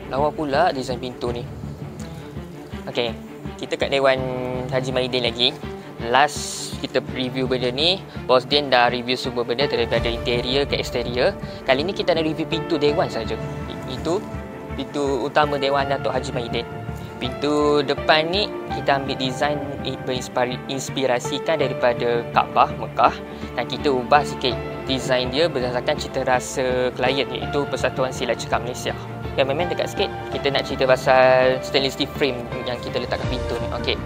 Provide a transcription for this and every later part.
Lawa pula design pintu ni. Okey, kita kat Dewan Haji Mahidin lagi. Last kita review benda ni, Bos Din dah review semua benda daripada interior ke eksterior. Kali ni kita nak review pintu Dewan saja. Itu pintu utama Dewan Datuk Haji Mahidin. Pintu depan ni kita ambil design inspirasikan daripada Kaabah Mekah, dan kita ubah sikit design dia berdasarkan cita rasa klien, iaitu Persatuan Silat Cekak Malaysia. Memang dekat sikit kita nak cerita pasal stainless steel frame yang kita letak kat pintu ni. Okey,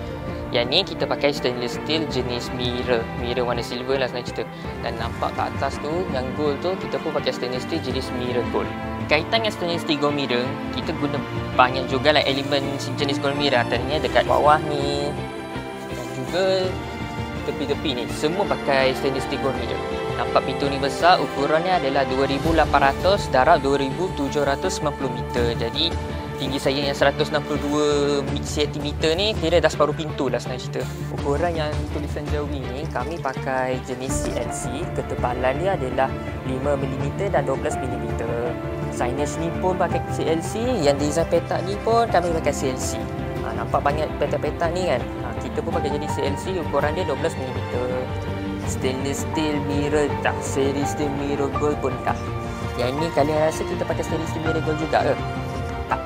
yang ni kita pakai stainless steel jenis mirror warna silver lah senang cerita. Dan nampak kat atas tu yang gold tu, kita pun pakai stainless steel jenis mirror gold. Kaitan dengan stainless steel gold mirror, kita guna banyak juga lah elemen jenis gold mirror. Antaranya dekat bawah ni dan juga tepi-tepi ni, semua pakai stainless steel gold mirror. Nampak pintu ni besar, ukurannya adalah 2800 darab 2790 meter. Jadi tinggi saya yang 162 cm ni kira dah separuh pintu lah senang cerita. Ukuran yang tulisan Jawi ni kami pakai jenis CNC. Ketebalan dia adalah 5mm dan 12mm. Signage ni pun pakai CNC. Yang design petak ni pun kami pakai CNC. Nampak banyak petak-petak ni kan. Kita pun pakai jenis CNC, ukuran dia 12mm. Stainless steel mirror dah, stainless steel mirror gold pun dah. Yang ni kalian rasa kita pakai stainless steel mirror gold juga ke? Tak.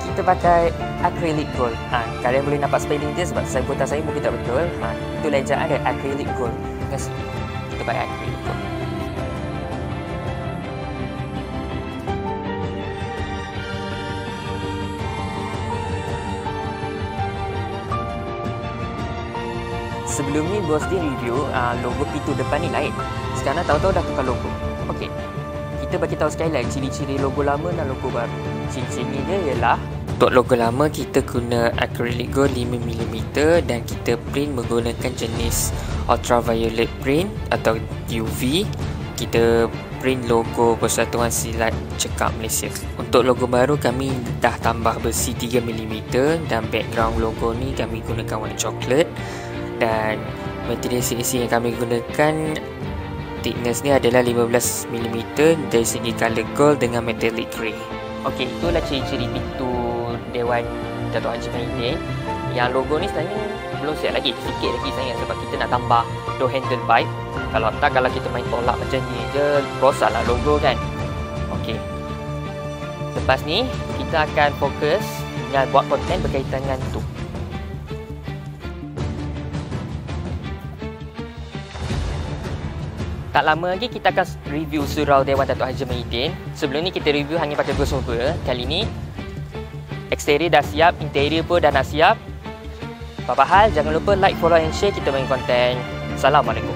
Kita pakai acrylic gold. Kalian boleh nampak spelling dia sebab sebutan saya mungkin tak betul. Itu ejaan dia, acrylic gold. Kasih. Kita pakai acrylic gold. Sebelum ni Bos Din review logo pintu depan ni lain. Sekarang tahu-tahu dah tukar logo. Okey, kita bagi tahu sekali lagi ciri-ciri logo lama dan logo baru. Ciri-ciri dia ialah, untuk logo lama kita guna acrylic gold 5mm dan kita print menggunakan jenis ultraviolet print atau UV. Kita print logo Persatuan Silat Cekak Malaysia. Untuk logo baru kami dah tambah besi 3mm dan background logo ni kami gunakan warna coklat. Dan material CNC yang kami gunakan, thickness ni adalah 15mm dari segi color gold dengan metallic grey. Okey, itulah ciri-ciri pintu Dewan Datuk Haji Mahidin. Yang logo ni sebenarnya belum siap lagi, sikit lagi sayang, sebab kita nak tambah door handle pipe. Kalau tak, kalau kita main tolak macam ni je, rosak lah logo kan. Okey, lepas ni kita akan fokus dengan buat konten berkaitan dengan tu. Tak lama lagi kita akan review surau Dewan Datuk Haji Mahidin. Sebelum ni kita review hanya pakai voiceover. Kali ni eksterior dah siap, interior pun dah nak siap. Apa hal, jangan lupa like, follow and share kita main konten. Assalamualaikum.